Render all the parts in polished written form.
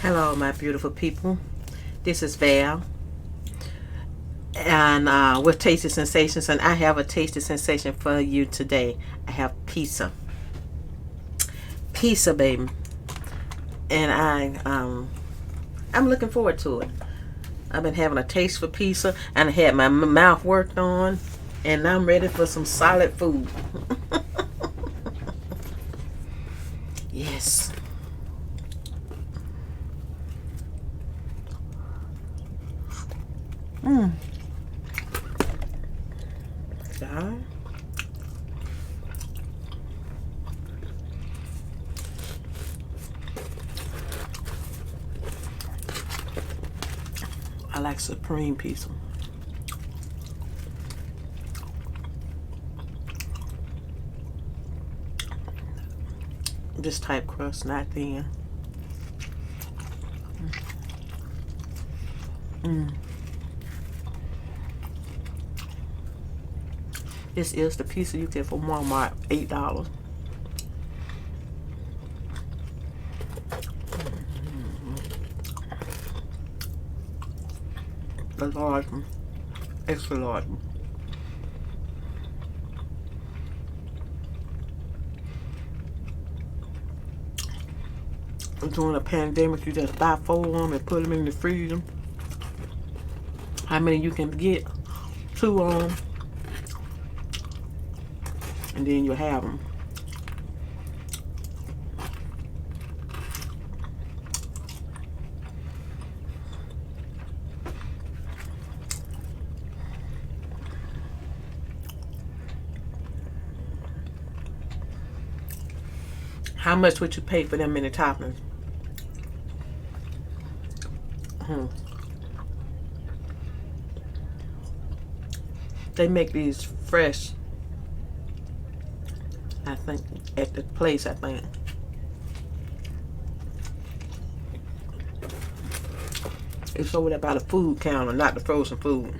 Hello, my beautiful people. This is Val, and with Tasty Sensations, and I have a tasty sensation for you today. I have pizza, baby, and I'm looking forward to it. I've been having a taste for pizza, and I had my mouth worked on, and I'm ready for some solid food. Yes. God. I like supreme pizza. This type crust, not thin. This is the pizza you get from Walmart, $8. The large one, extra large one. During the pandemic, you just buy 4 of them and put them in the freezer. How many you can get? 2 of them. And then you have them. How much would you pay for them many toppings? They make these fresh, I think, at the place, I think. It's over there by the food counter, not the frozen food.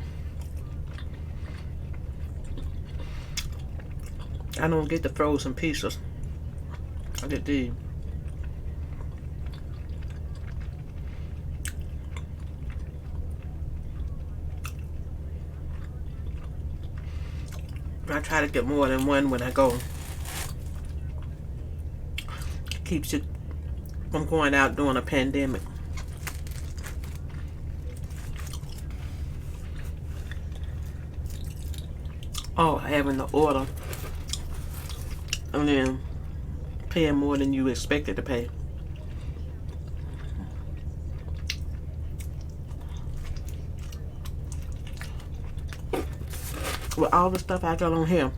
I don't get the frozen pieces. I get these. I try to get more than one when I go. Keeps you from going out during a pandemic. Oh, having to order and then paying more than you expected to pay. With all the stuff I got on here,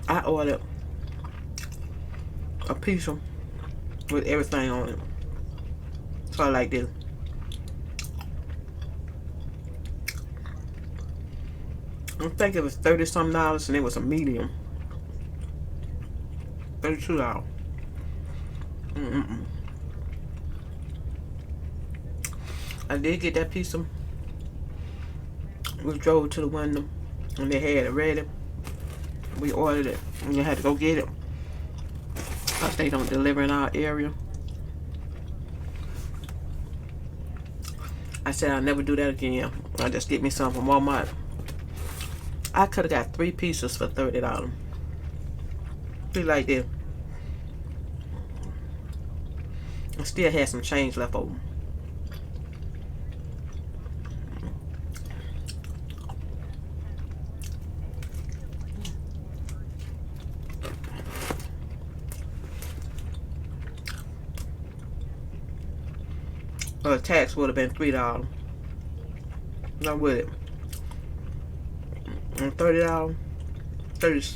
I ordered a pizza with everything on it. So I like this. I think it was $30-something and it was a medium. $32. I did get that pizza. We drove to the window and they had it ready. We ordered it and you had to go get it, because they don't deliver in our area. I said I'll never do that again. I'll just get me some from Walmart. I could have got 3 pieces for $30. Be like this. I still had some change left over. The tax would have been $3. Not with it. And $30. 30.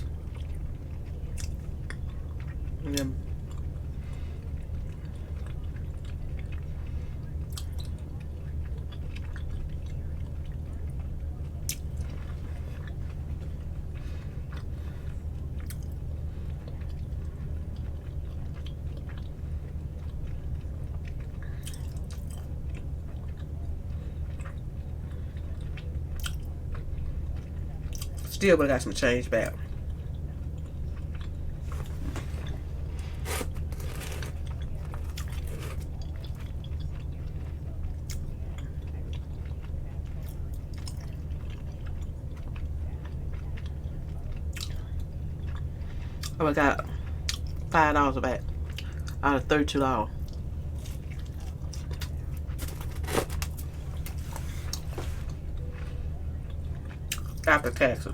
Yeah. Still would have got some change back. Oh, I got $5 back out of $32 after taxes.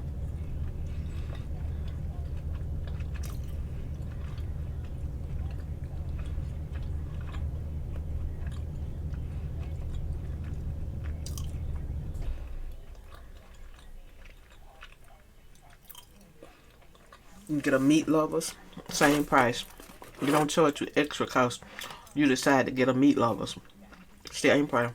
You can get a meat lovers, same price. You don't charge you extra cost. You decide to get a meat lovers, same price.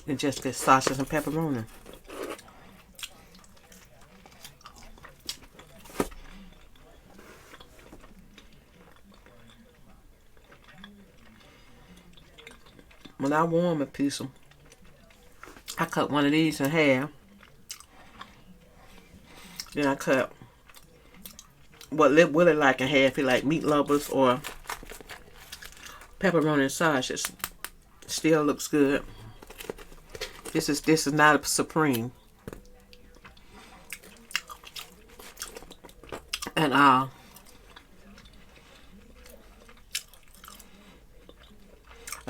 And just get sausage and pepperoni. When I warm a piece of, I cut one of these in half. Then I cut what Willie like in half. He like meat lovers or pepperoni and sausage. Still looks good. This is not a supreme. And I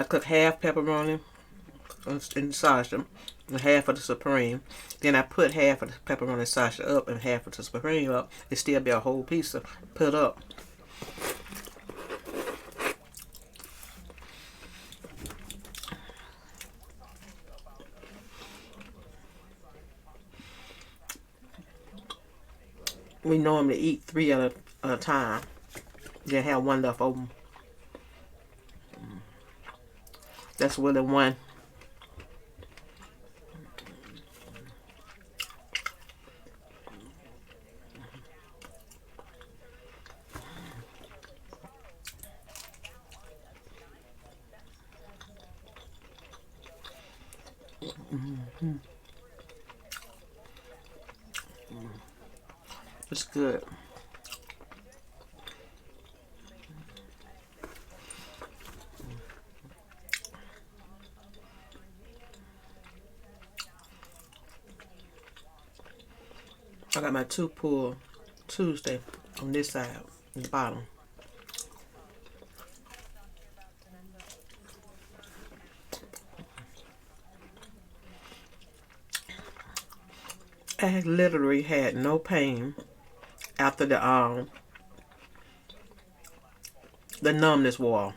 cook half pepperoni and sausage and half of the supreme. Then I put half of the pepperoni and sausage up and half of the supreme up. It still be a whole piece of put up. We normally eat 3 at a time. Then have one left over. That's really one. It's good. I got my 2 pull Tuesday on this side, on the bottom. I literally had no pain after the numbness wore.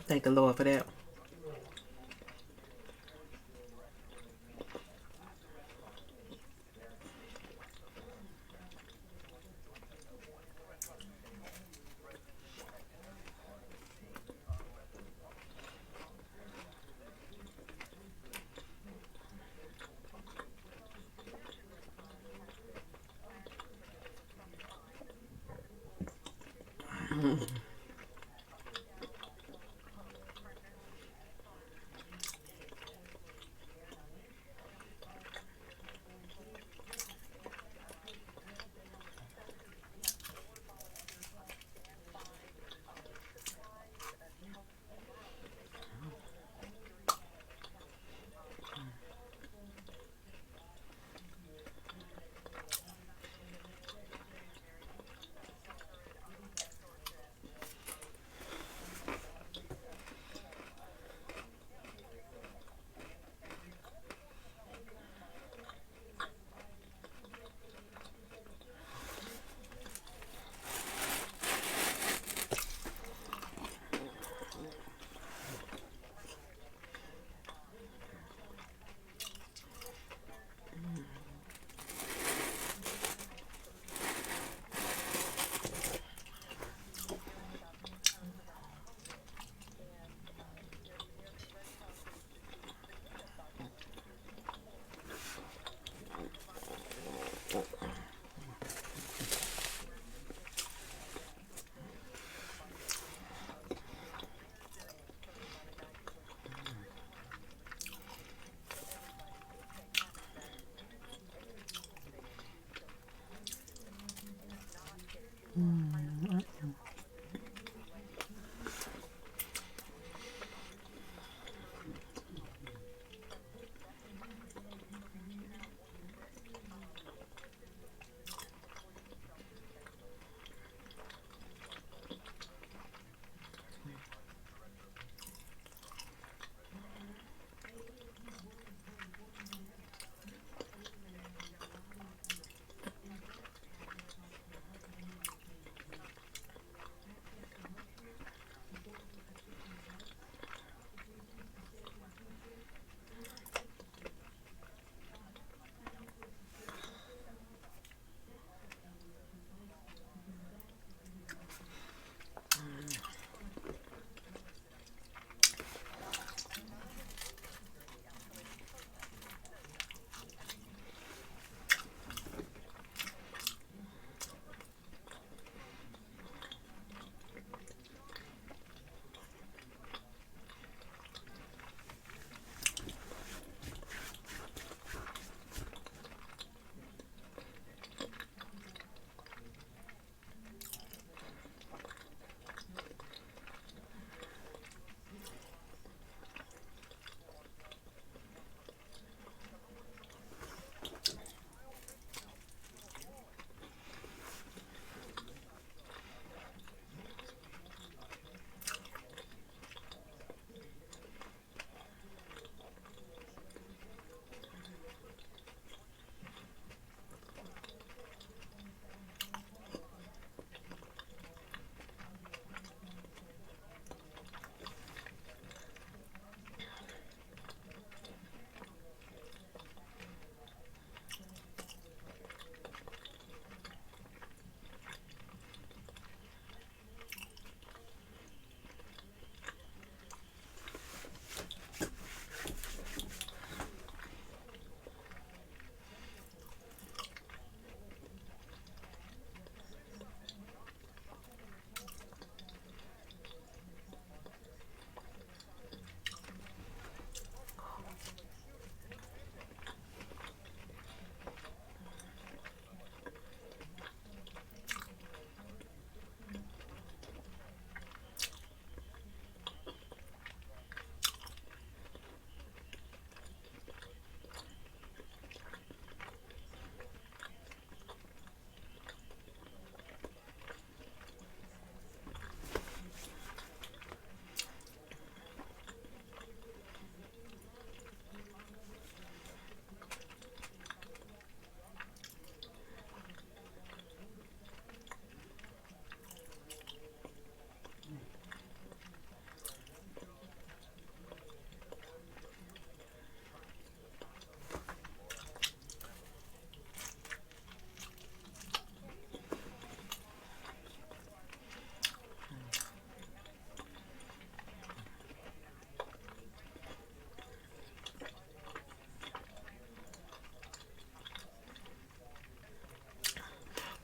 Thank the Lord for that.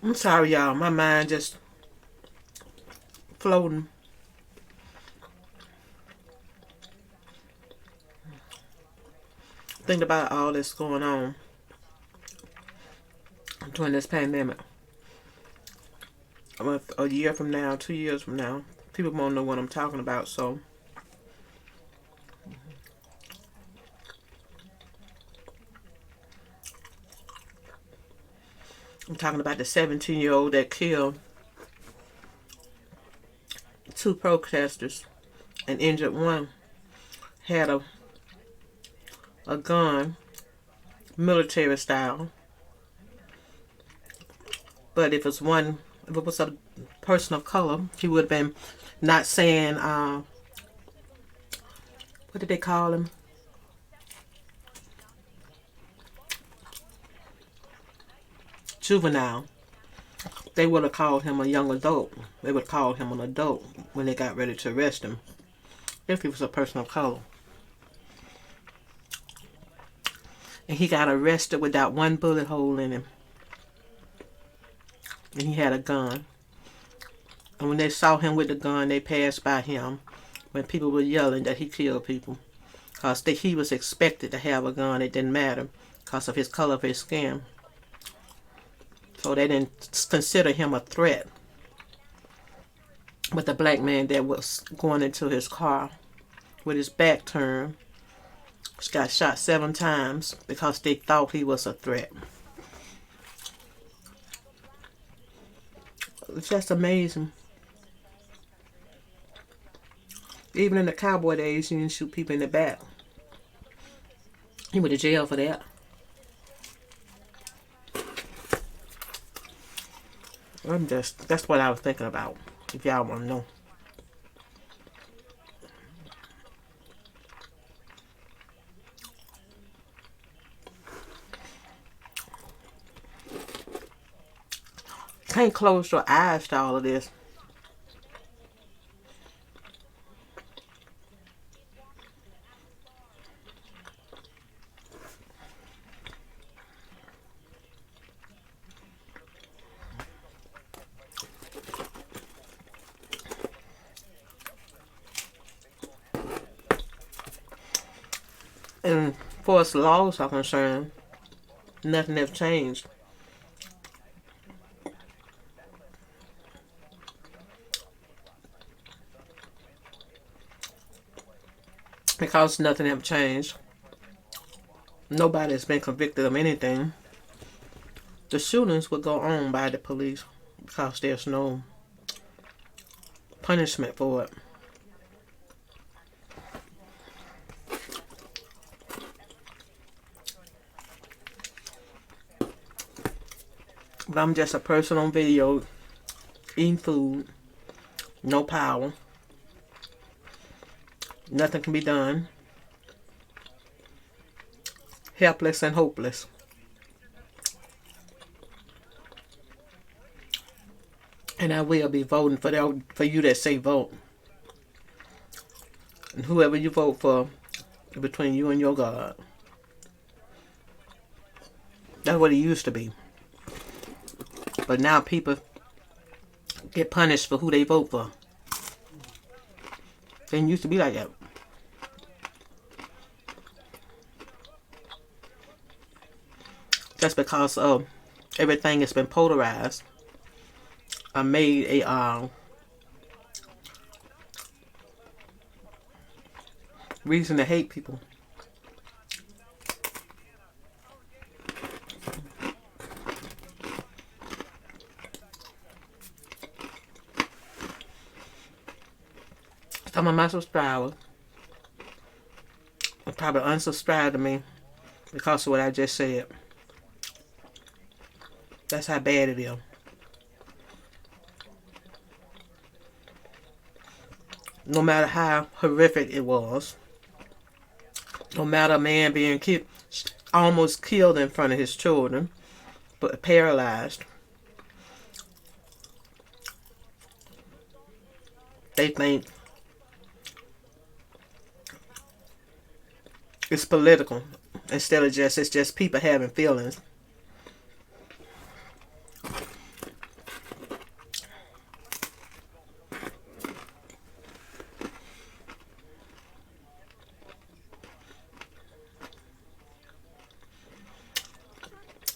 I'm sorry, y'all. My mind just floating. Think about all this going on during this pandemic. A year from now, 2 years from now, people won't know what I'm talking about. So I'm talking about the 17-year-old that killed 2 protesters and injured one. Had a gun, military style. But if it was a person of color, he would have been not saying, what did they call him? Juvenile. They would have called him a young adult. They would call him an adult when they got ready to arrest him, if he was a person of color. And he got arrested without one bullet hole in him. And he had a gun. And when they saw him with the gun, they passed by him when people were yelling that he killed people. Because he was expected to have a gun. It didn't matter because of his color of his skin. So they didn't consider him a threat. But the black man that was going into his car with his back turned got shot 7 times because they thought he was a threat. It's just amazing. Even in the cowboy days, you didn't shoot people in the back. He went to jail for that. That's what I was thinking about, if y'all want to know. Can't close your eyes to all of this. And as far as laws are concerned, nothing has changed. Because nothing has changed, nobody has been convicted of anything. The shootings will go on by the police because there's no punishment for it. But I'm just a person on video, eating food, no power. Nothing can be done. Helpless and hopeless. And I will be voting for you that say vote. And whoever you vote for, between you and your God. That's what it used to be. But now people get punished for who they vote for. Didn't used to be like that. Just because everything has been polarized, I made a reason to hate people. Some of my subscribers will probably unsubscribe to me because of what I just said. That's how bad it is. No matter how horrific it was, no matter a man being almost killed in front of his children, but paralyzed, they think it's political instead of it's just people having feelings.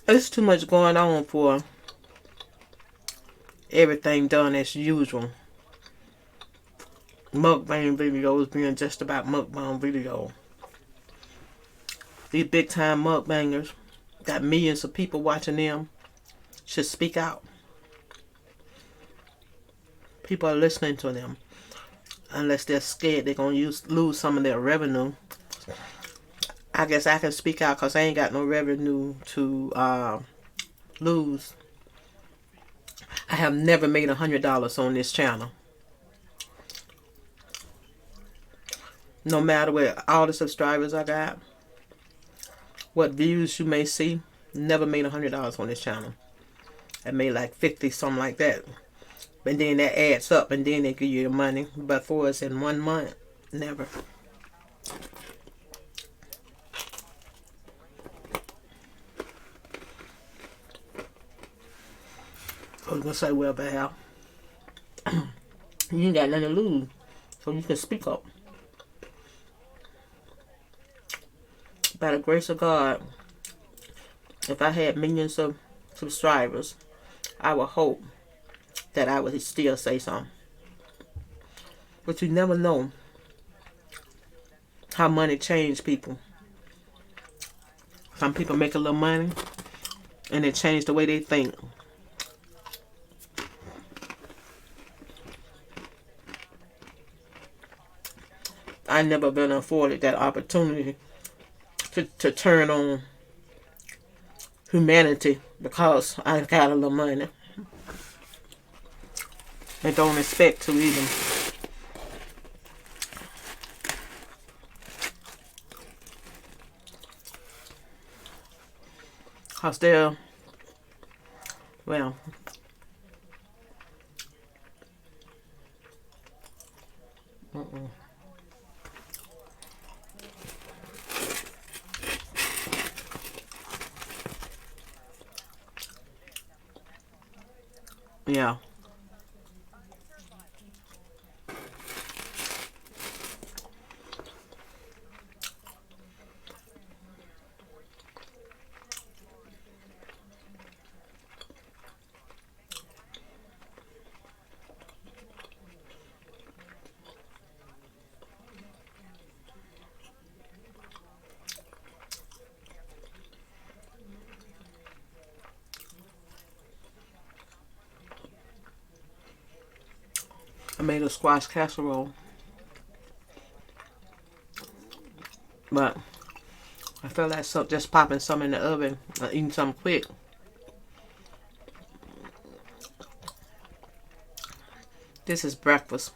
It's too much going on for everything done as usual. Mukbang videos being just about mukbang video. These big time mukbangers got millions of people watching them. Should speak out. People are listening to them. Unless they're scared they're going to lose some of their revenue. I guess I can speak out because I ain't got no revenue to lose. I have never made $100 on this channel. No matter what all the subscribers I got, what views you may see, never made $100 on this channel. I made like 50, something like that. And then that adds up and then they give you the money. But for us in 1 month, never. I was going to say, well, Val, you ain't got nothing to lose. So you can speak up. By the grace of God, if I had millions of subscribers, I would hope that I would still say something. But you never know how money changes people. Some people make a little money and it changes the way they think. I never been afforded that opportunity to turn on humanity because I got a little money. I don't expect to either. Because they're, well, yeah. I made a squash casserole, but I felt like just popping some in the oven or eating something quick. This is breakfast.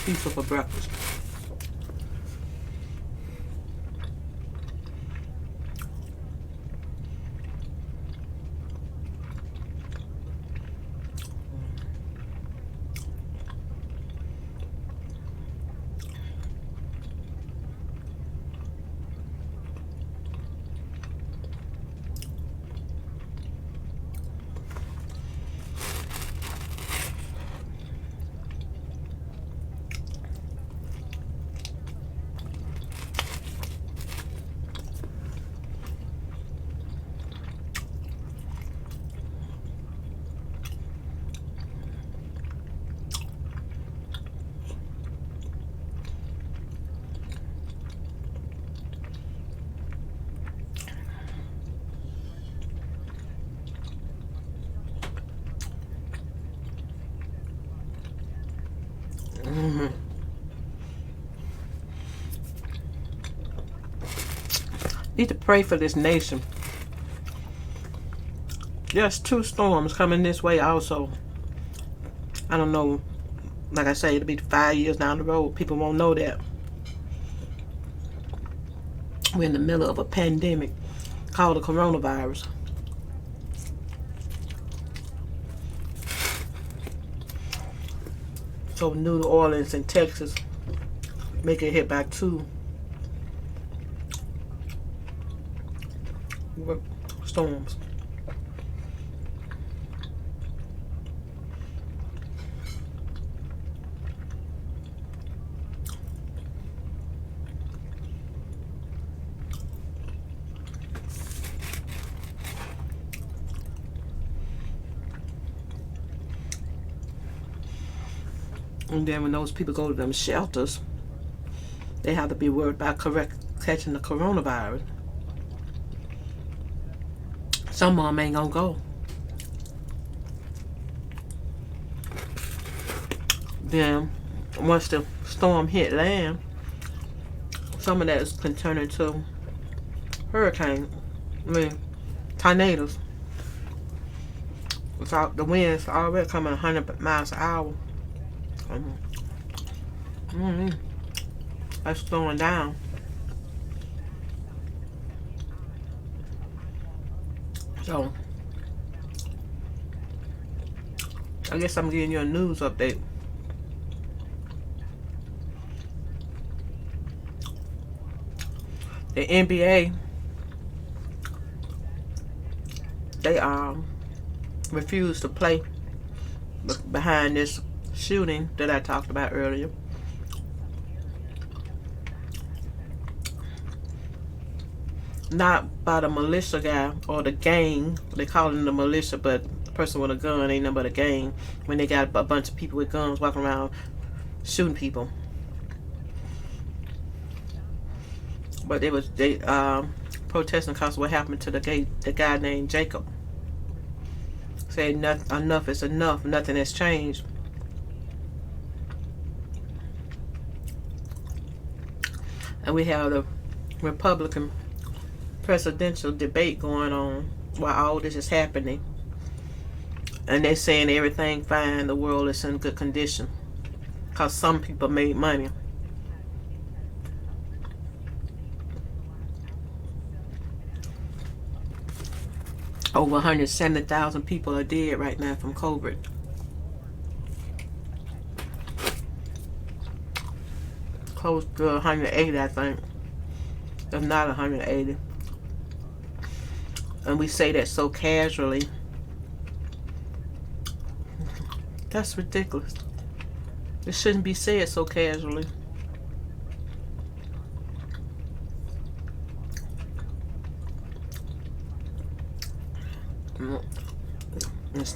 Pizza for breakfast. Need to pray for this nation. There's 2 storms coming this way also. I don't know. Like I say, it'll be 5 years down the road. People won't know that. We're in the middle of a pandemic called the coronavirus. So New Orleans and Texas may get hit by 2 storms. And then when those people go to them shelters, they have to be worried about catching the coronavirus. Some of them ain't gonna go. Then once the storm hit land, some of that can turn into hurricane. Tornadoes. Without the winds already coming 100 miles an hour. That's slowing down. So I guess I'm giving you a news update. The NBA, they refused to play behind this shooting that I talked about earlier. Not by the militia guy or the gang. They call him the militia, but the person with a gun ain't nothing but a gang. When they got a bunch of people with guns walking around shooting people. But they protesting because of what happened to the guy named Jacob. Say enough is enough. Nothing has changed. And we have the Republican presidential debate going on while all this is happening. And they're saying everything fine. The world is in good condition. Because some people made money. Over 170,000 people are dead right now from COVID. Close to 180, I think. If not 180. And we say that so casually. That's ridiculous. It shouldn't be said so casually.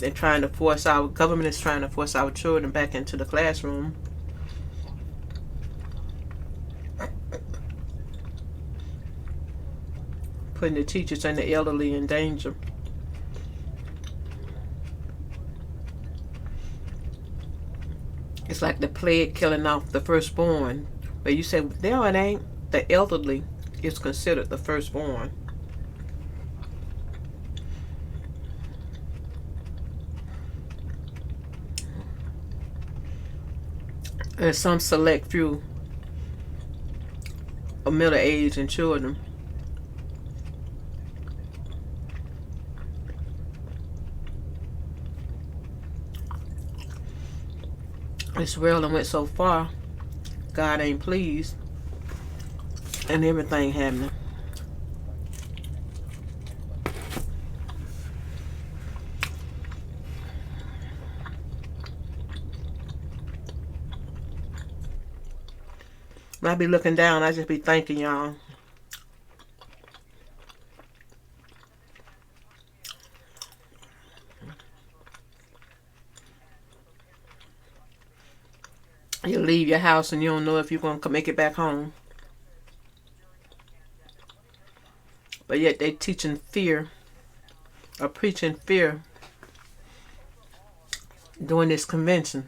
They're trying to force our government is trying to force our children back into the classroom. Putting the teachers and the elderly in danger. It's like the plague killing off the firstborn. But you say, no, it ain't. The elderly is considered the firstborn. And some select few of middle-aged and children. This world done went so far, God ain't pleased, and everything happening. When I be looking down, I just be thanking y'all. You leave your house and you don't know if you're going to make it back home. But yet they teaching fear, or preaching fear during this convention.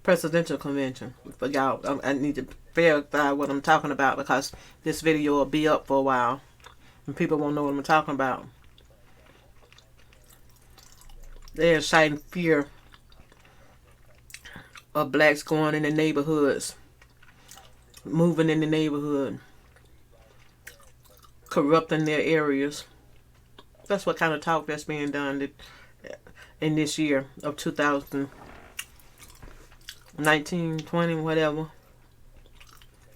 Presidential convention. But y'all, I need to verify what I'm talking about because this video will be up for a while and people won't know what I'm talking about. They're inciting fear of blacks going in the neighborhoods, moving in the neighborhood, corrupting their areas. That's what kind of talk that's being done in this year of 2019, 20, whatever,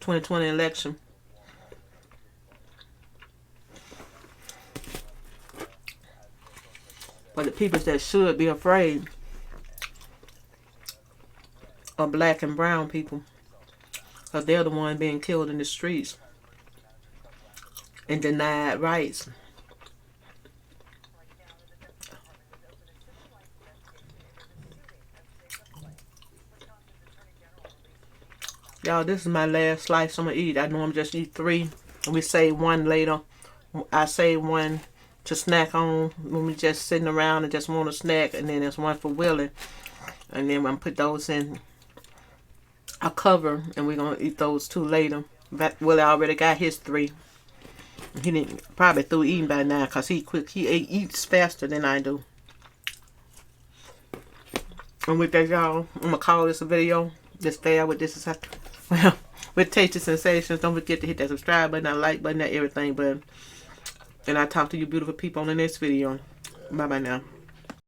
2020 election. But the people that should be afraid are black and brown people, because they're the ones being killed in the streets and denied rights. Y'all, this is my last slice I'm going to eat. I normally just eat 3. We save 1 later. I save 1 to snack on when we just sitting around and just want a snack. And then there's 1 for Willie. And then I'm going to put those in a cover. And we're going to eat those 2 later. But Willie already got his 3. He didn't probably through eating by now because he eats faster than I do. And with that, y'all, I'm going to call this a video. Just stay out with this. Well, with Tasty Sensations, don't forget to hit that subscribe button, that like button, that everything button. And I'll talk to you beautiful people on the next video. Bye-bye now.